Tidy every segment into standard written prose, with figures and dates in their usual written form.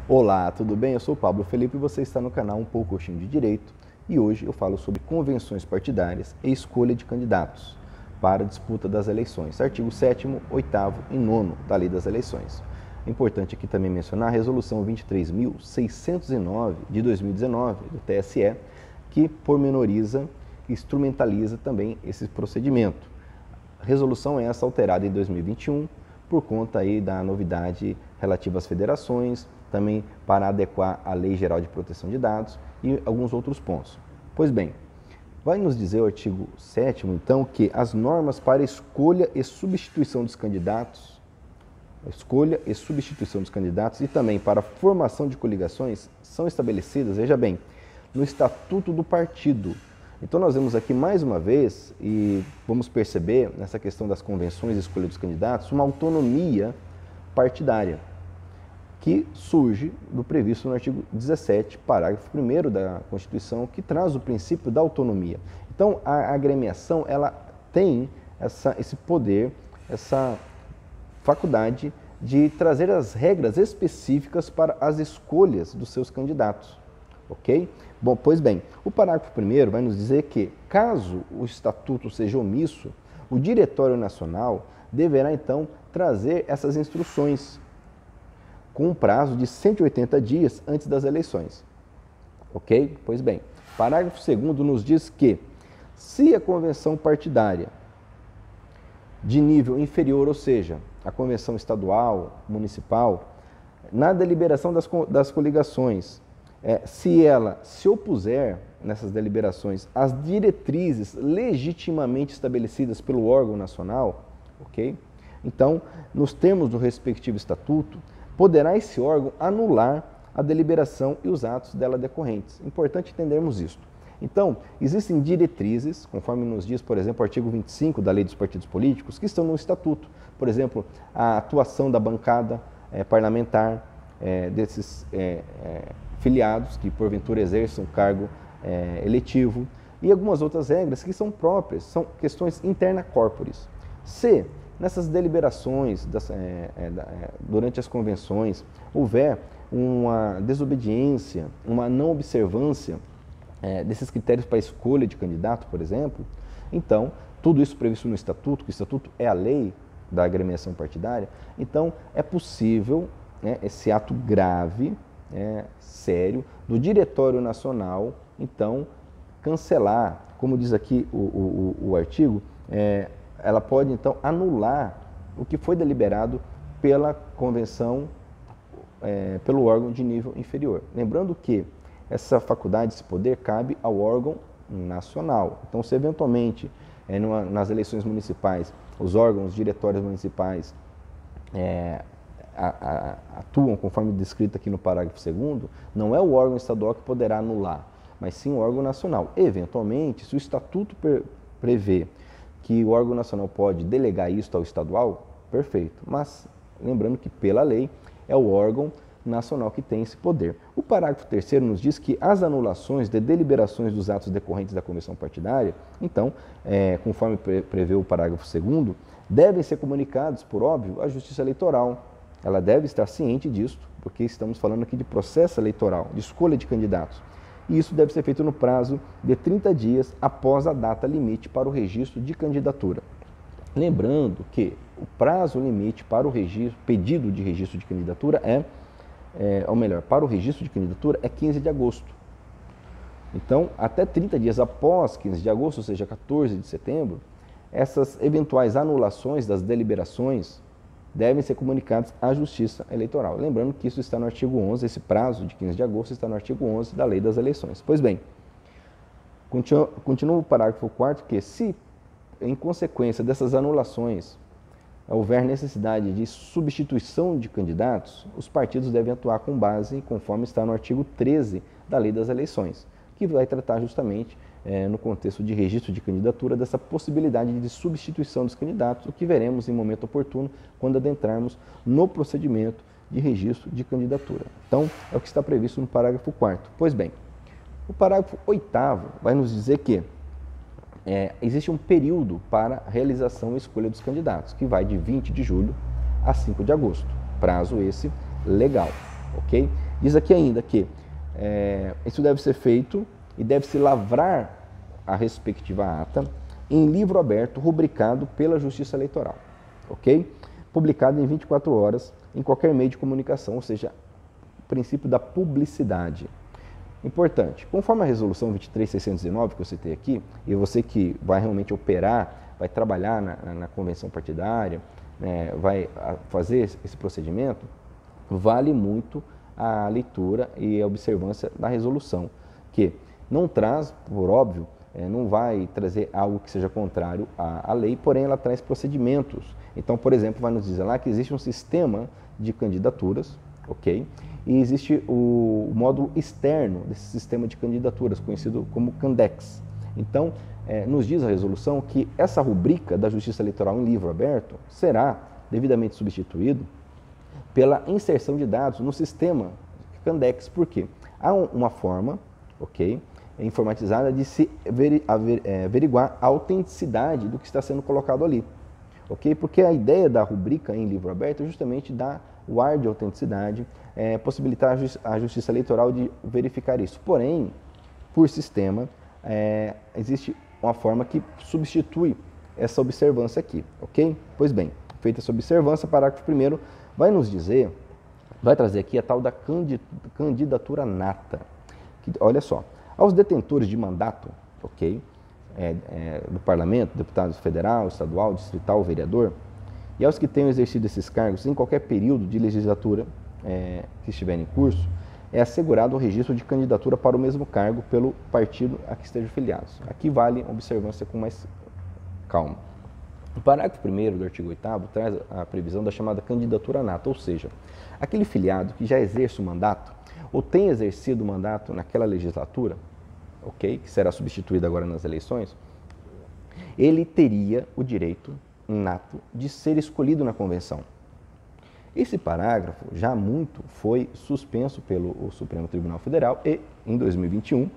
Olá, tudo bem? Eu sou o Pablo Felipe e você está no canal Um Pouco Coxinho de Direito e hoje eu falo sobre convenções partidárias e escolha de candidatos para a disputa das eleições, artigo 7º, 8º e 9º da Lei das Eleições. É importante aqui também mencionar a Resolução 23.609 de 2019 do TSE, que pormenoriza e instrumentaliza também esse procedimento. Resolução essa alterada em 2021 por conta aí da novidade relativa às federações, também para adequar a Lei Geral de Proteção de Dados e alguns outros pontos. Pois bem, vai nos dizer o artigo 7º, então, que as normas para escolha e substituição dos candidatos, e também para a formação de coligações são estabelecidas, veja bem, no Estatuto do Partido. Então nós vemos aqui mais uma vez, e vamos perceber nessa questão das convenções e escolha dos candidatos, uma autonomia partidária, que surge do previsto no artigo 17, parágrafo 1º da Constituição, que traz o princípio da autonomia. Então a agremiação ela tem esse poder, essa faculdade de trazer as regras específicas para as escolhas dos seus candidatos. Ok? Bom, pois bem, o parágrafo 1º vai nos dizer que, caso o estatuto seja omisso, o Diretório Nacional deverá, então, trazer essas instruções com um prazo de 180 dias antes das eleições. Ok? Pois bem, parágrafo 2º nos diz que, se a convenção partidária de nível inferior, ou seja, a convenção estadual, municipal, na deliberação das coligações, se ela se opuser nessas deliberações às diretrizes legitimamente estabelecidas pelo órgão nacional, ok? Então, nos termos do respectivo estatuto, poderá esse órgão anular a deliberação e os atos dela decorrentes. Importante entendermos isto. Então, existem diretrizes, conforme nos diz, por exemplo, o artigo 25 da Lei dos Partidos Políticos, que estão no estatuto. Por exemplo, a atuação da bancada parlamentar, desses filiados que porventura exerçam cargo eletivo e algumas outras regras que são próprias, são questões interna corporis. Se nessas deliberações, durante as convenções, houver uma desobediência, uma não observância desses critérios para a escolha de candidato, por exemplo, então, tudo isso previsto no estatuto, que o estatuto é a lei da agremiação partidária, então é possível esse ato grave, sério, do Diretório Nacional, então, cancelar, como diz aqui o artigo, ela pode, então, anular o que foi deliberado pela convenção, pelo órgão de nível inferior. Lembrando que essa faculdade, esse poder, cabe ao órgão nacional. Então, se eventualmente, nas eleições municipais, os órgãos, diretórios municipais, atuam conforme descrito aqui no parágrafo 2º, não é o órgão estadual que poderá anular, mas sim o órgão nacional. Eventualmente, se o estatuto prevê que o órgão nacional pode delegar isto ao estadual, perfeito. Mas, lembrando que pela lei, é o órgão nacional que tem esse poder. O parágrafo 3º nos diz que as anulações de deliberações dos atos decorrentes da convenção partidária, então, conforme prevê o parágrafo 2º, devem ser comunicados, por óbvio, à Justiça Eleitoral. Ela deve estar ciente disso, porque estamos falando aqui de processo eleitoral, de escolha de candidatos. E isso deve ser feito no prazo de 30 dias após a data limite para o registro de candidatura. Lembrando que o prazo limite para o pedido de registro de candidatura para o registro de candidatura é 15 de agosto. Então, até 30 dias após 15 de agosto, ou seja, 14 de setembro, essas eventuais anulações das deliberações devem ser comunicadas à Justiça Eleitoral. Lembrando que isso está no artigo 11, esse prazo de 15 de agosto está no artigo 11 da Lei das Eleições. Pois bem, continua o parágrafo 4º que, se em consequência dessas anulações houver necessidade de substituição de candidatos, os partidos devem atuar com base, conforme está no artigo 13 da Lei das Eleições, que vai tratar justamente, no contexto de registro de candidatura, dessa possibilidade de substituição dos candidatos, o que veremos em momento oportuno quando adentrarmos no procedimento de registro de candidatura. Então, é o que está previsto no parágrafo 4º. Pois bem, o parágrafo 8º vai nos dizer que existe um período para realização e escolha dos candidatos, que vai de 20 de julho a 5 de agosto. Prazo esse legal, ok? Diz aqui ainda que isso deve ser feito e deve-se lavrar a respectiva ata em livro aberto rubricado pela Justiça Eleitoral, ok? Publicado em 24 horas em qualquer meio de comunicação, ou seja, o princípio da publicidade. Importante, conforme a resolução 23.609 que eu citei aqui, e você que vai realmente operar, vai trabalhar na convenção partidária, vai fazer esse procedimento, vale muito a leitura e a observância da resolução, que não traz, por óbvio, não vai trazer algo que seja contrário à lei, porém ela traz procedimentos. Então, por exemplo, vai nos dizer lá que existe um sistema de candidaturas, ok? E existe o módulo externo desse sistema de candidaturas, conhecido como Candex. Então, nos diz a resolução que essa rubrica da Justiça Eleitoral em livro aberto será devidamente substituído pela inserção de dados no sistema Candex. Por quê? Há uma forma, ok, informatizada de se averiguar a autenticidade do que está sendo colocado ali. Ok? Porque a ideia da rubrica em livro aberto é justamente dar o ar de autenticidade, possibilitar a Justiça Eleitoral de verificar isso. Porém, por sistema, existe uma forma que substitui essa observância aqui, ok? Pois bem, feita essa observância, parágrafo 1º vai nos dizer, vai trazer aqui a tal da candidatura nata. Que, olha só, aos detentores de mandato, ok? Do parlamento, deputado federal, estadual, distrital, vereador, e aos que tenham exercido esses cargos em qualquer período de legislatura que estiver em curso, é assegurado o registro de candidatura para o mesmo cargo pelo partido a que estejam filiados. Aqui vale observância com mais calma. O parágrafo 1º do artigo 8º traz a previsão da chamada candidatura nata, ou seja, aquele filiado que já exerce o mandato ou tem exercido o mandato naquela legislatura, ok, que será substituído agora nas eleições, ele teria o direito nato de ser escolhido na convenção. Esse parágrafo já muito foi suspenso pelo Supremo Tribunal Federal e, em 2021,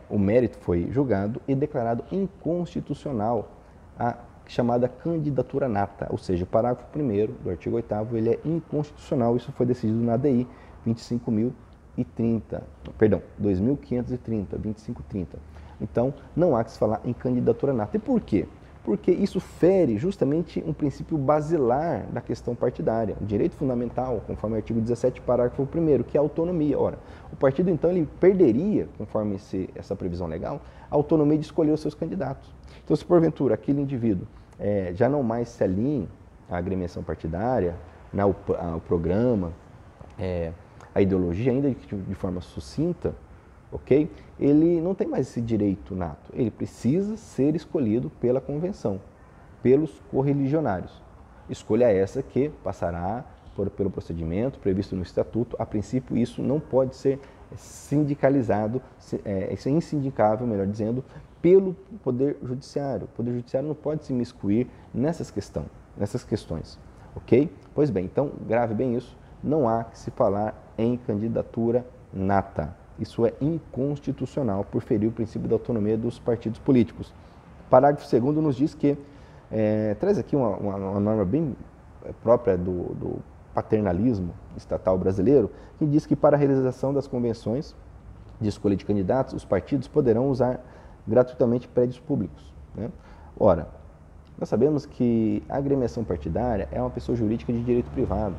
o mérito foi julgado e declarado inconstitucional a chamada candidatura nata, ou seja, o parágrafo 1º do artigo 8º ele é inconstitucional. Isso foi decidido na ADI 2530. Então, não há que se falar em candidatura nata. E por quê? Porque isso fere justamente um princípio basilar da questão partidária, um direito fundamental, conforme o artigo 17, parágrafo 1º, que é a autonomia. Ora, o partido, então, ele perderia, conforme essa previsão legal, a autonomia de escolher os seus candidatos. Então, se porventura aquele indivíduo já não mais se alinha à agremiação partidária, ao programa, a ideologia, ainda de forma sucinta, ok? Ele não tem mais esse direito nato. Ele precisa ser escolhido pela convenção, pelos correligionários. Escolha essa que passará pelo procedimento previsto no estatuto. A princípio, isso não pode ser sindicalizado, isso é insindicável, melhor dizendo, pelo Poder Judiciário. O Poder Judiciário não pode se imiscuir nessas questões, ok? Pois bem, então, grave bem isso, não há que se falar em candidatura nata. Isso é inconstitucional por ferir o princípio da autonomia dos partidos políticos. Parágrafo 2º nos diz que, traz aqui uma norma bem própria do paternalismo estatal brasileiro, que diz que para a realização das convenções de escolha de candidatos, os partidos poderão usar gratuitamente prédios públicos, né? Ora, nós sabemos que a agremiação partidária é uma pessoa jurídica de direito privado.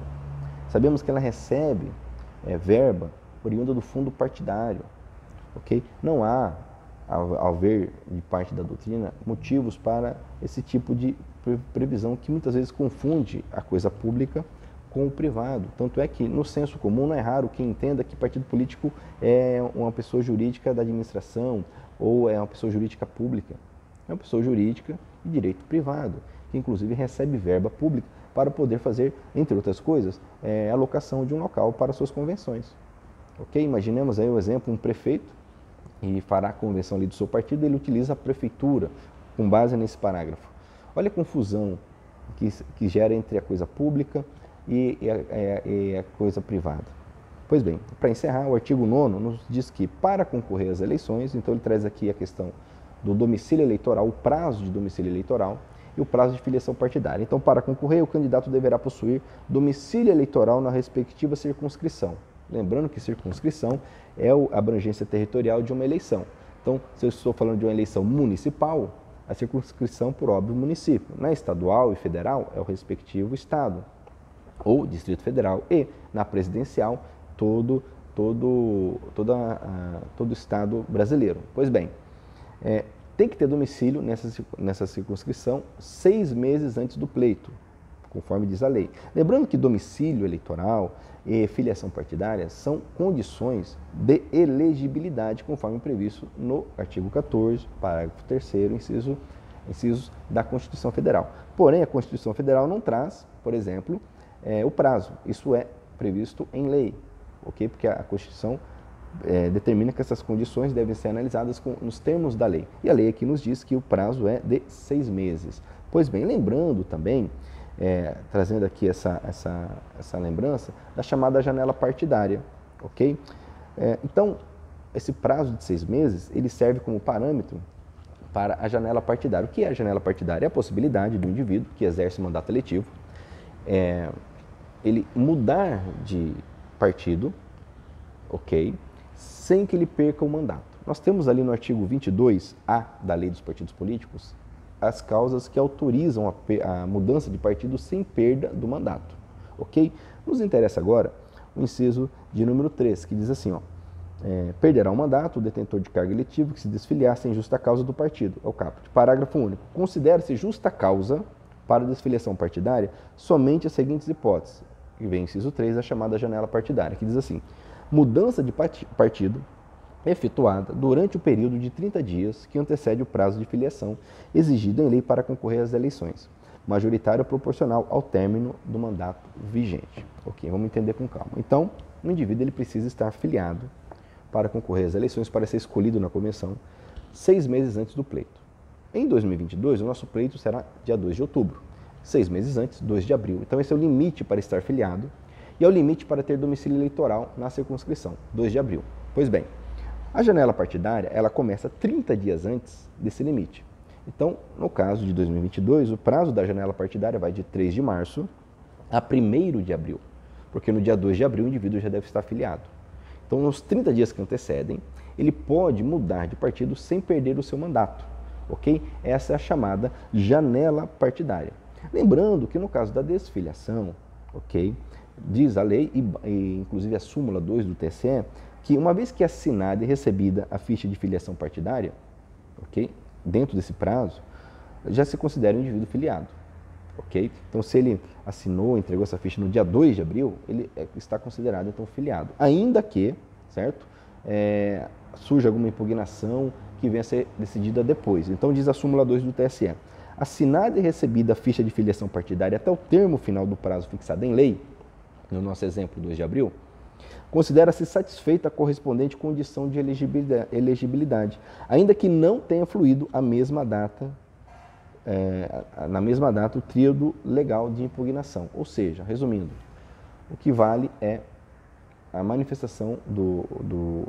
Sabemos que ela recebe verba oriunda do fundo partidário, ok? Não há, ao ver de parte da doutrina, motivos para esse tipo de previsão que muitas vezes confunde a coisa pública com o privado. Tanto é que no senso comum não é raro quem entenda que partido político é uma pessoa jurídica da administração ou é uma pessoa jurídica pública. É uma pessoa jurídica de direito privado, que inclusive recebe verba pública para poder fazer, entre outras coisas, a alocação de um local para suas convenções. Ok? Imaginemos aí o exemplo, um prefeito, e fará a convenção ali do seu partido, ele utiliza a prefeitura com base nesse parágrafo. Olha a confusão que gera entre a coisa pública e a coisa privada. Pois bem, para encerrar, o artigo 9º nos diz que para concorrer às eleições, então ele traz aqui a questão do domicílio eleitoral, o prazo de domicílio eleitoral, e o prazo de filiação partidária. Então, para concorrer, o candidato deverá possuir domicílio eleitoral na respectiva circunscrição. Lembrando que circunscrição é a abrangência territorial de uma eleição. Então, se eu estou falando de uma eleição municipal, a circunscrição, por óbvio, município. Na estadual e federal, é o respectivo estado ou Distrito Federal. E na presidencial, todo o estado brasileiro. Pois bem, tem que ter domicílio nessa circunscrição 6 meses antes do pleito, conforme diz a lei. Lembrando que domicílio eleitoral e filiação partidária são condições de elegibilidade, conforme previsto no artigo 14, parágrafo 3º, incisos da Constituição Federal. Porém, a Constituição Federal não traz, por exemplo, o prazo. Isso é previsto em lei, ok? Porque a Constituição determina que essas condições devem ser analisadas nos termos da lei. E a lei aqui nos diz que o prazo é de 6 meses. Pois bem, lembrando também, trazendo aqui essa lembrança da chamada janela partidária, ok? Então, esse prazo de 6 meses, ele serve como parâmetro para a janela partidária. O que é a janela partidária? É a possibilidade do indivíduo que exerce mandato eletivo, ele mudar de partido, ok? Sem que ele perca o mandato. Nós temos ali no artigo 22A da Lei dos Partidos Políticos as causas que autorizam a mudança de partido sem perda do mandato, ok? Nos interessa agora o inciso de número 3, que diz assim, perderá o mandato o detentor de cargo eletivo que se desfiliar sem justa causa do partido, é o caput. Parágrafo único. Considera-se justa causa para a desfiliação partidária somente as seguintes hipóteses. E vem o inciso 3, a chamada janela partidária, que diz assim: mudança de partido efetuada durante o período de 30 dias que antecede o prazo de filiação exigido em lei para concorrer às eleições, majoritário ou proporcional ao término do mandato vigente. Ok, vamos entender com calma. Então, o indivíduo ele precisa estar filiado para concorrer às eleições, para ser escolhido na convenção 6 meses antes do pleito. Em 2022, o nosso pleito será dia 2 de outubro, 6 meses antes, 2 de abril. Então, esse é o limite para estar filiado e é o limite para ter domicílio eleitoral na circunscrição, 2 de abril. Pois bem, a janela partidária, ela começa 30 dias antes desse limite. Então, no caso de 2022, o prazo da janela partidária vai de 3 de março a 1º de abril, porque no dia 2 de abril o indivíduo já deve estar filiado. Então, nos 30 dias que antecedem, ele pode mudar de partido sem perder o seu mandato, ok? Essa é a chamada janela partidária. Lembrando que no caso da desfiliação, ok, diz a lei, e inclusive a súmula 2 do TSE, que uma vez que é assinada e recebida a ficha de filiação partidária, ok, dentro desse prazo, já se considera um indivíduo filiado, ok? Então, se ele assinou, entregou essa ficha no dia 2 de abril, ele está considerado, então, filiado. Ainda que, certo, surja alguma impugnação que venha a ser decidida depois. Então, diz a súmula 2 do TSE, assinada e recebida a ficha de filiação partidária até o termo final do prazo fixado em lei, no nosso exemplo, 2 de abril, considera-se satisfeita a correspondente condição de elegibilidade, ainda que não tenha fluído na mesma data o tríodo legal de impugnação. Ou seja, resumindo, o que vale é a manifestação do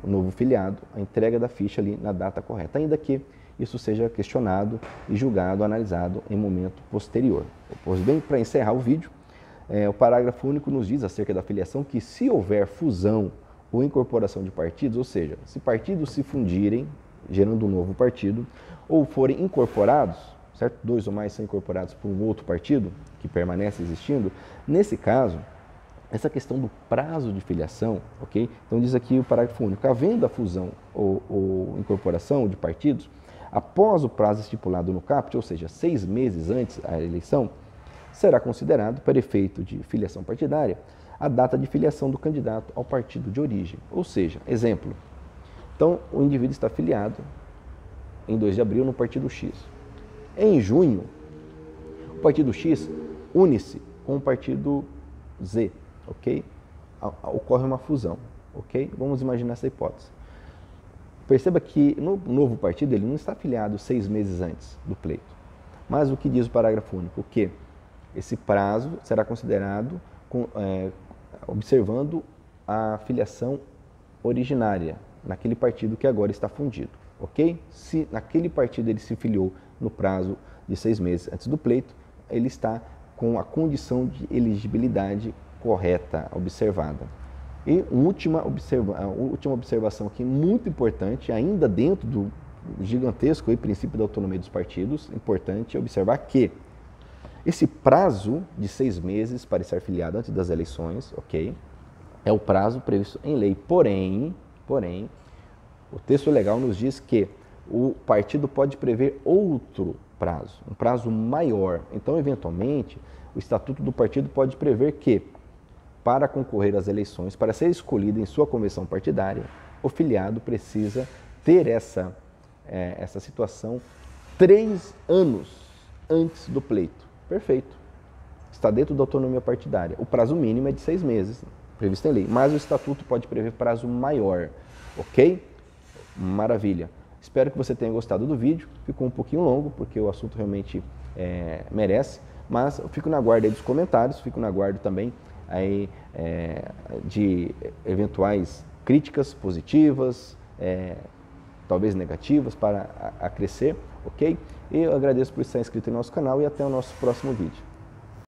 novo filiado, a entrega da ficha ali na data correta, ainda que isso seja questionado e julgado, analisado em momento posterior. Pois bem, para encerrar o vídeo, o parágrafo único nos diz acerca da filiação que se houver fusão ou incorporação de partidos, ou seja, se partidos se fundirem, gerando um novo partido, ou forem incorporados, certo? 2 ou mais são incorporados por um outro partido que permanece existindo, nesse caso, essa questão do prazo de filiação, ok? Então diz aqui o parágrafo único, havendo a fusão ou incorporação de partidos, após o prazo estipulado no caput, ou seja, 6 meses antes da eleição, será considerado, para efeito de filiação partidária, a data de filiação do candidato ao partido de origem. Ou seja, exemplo, então o indivíduo está filiado em 2 de abril no partido X. Em junho, o partido X une-se com o partido Z, ok? Ocorre uma fusão, ok? Vamos imaginar essa hipótese. Perceba que no novo partido ele não está filiado 6 meses antes do pleito. Mas o que diz o parágrafo único? Que esse prazo será considerado observando a filiação originária, naquele partido que agora está fundido, ok? Se naquele partido ele se filiou no prazo de 6 meses antes do pleito, ele está com a condição de elegibilidade correta, observada. E uma última observação aqui, muito importante, ainda dentro do gigantesco princípio da autonomia dos partidos, importante observar que esse prazo de 6 meses para estar filiado antes das eleições, ok, é o prazo previsto em lei. Porém, o texto legal nos diz que o partido pode prever outro prazo, um prazo maior. Então, eventualmente, o estatuto do partido pode prever que, para concorrer às eleições, para ser escolhido em sua convenção partidária, o filiado precisa ter essa situação 3 anos antes do pleito. Perfeito. Está dentro da autonomia partidária. O prazo mínimo é de 6 meses, previsto em lei, mas o estatuto pode prever prazo maior. Ok? Maravilha. Espero que você tenha gostado do vídeo. Ficou um pouquinho longo, porque o assunto realmente merece, mas eu fico na guarda aí dos comentários, fico na guarda também aí, de eventuais críticas positivas, talvez negativas, para crescer, ok? E eu agradeço por estar inscrito em nosso canal e até o nosso próximo vídeo.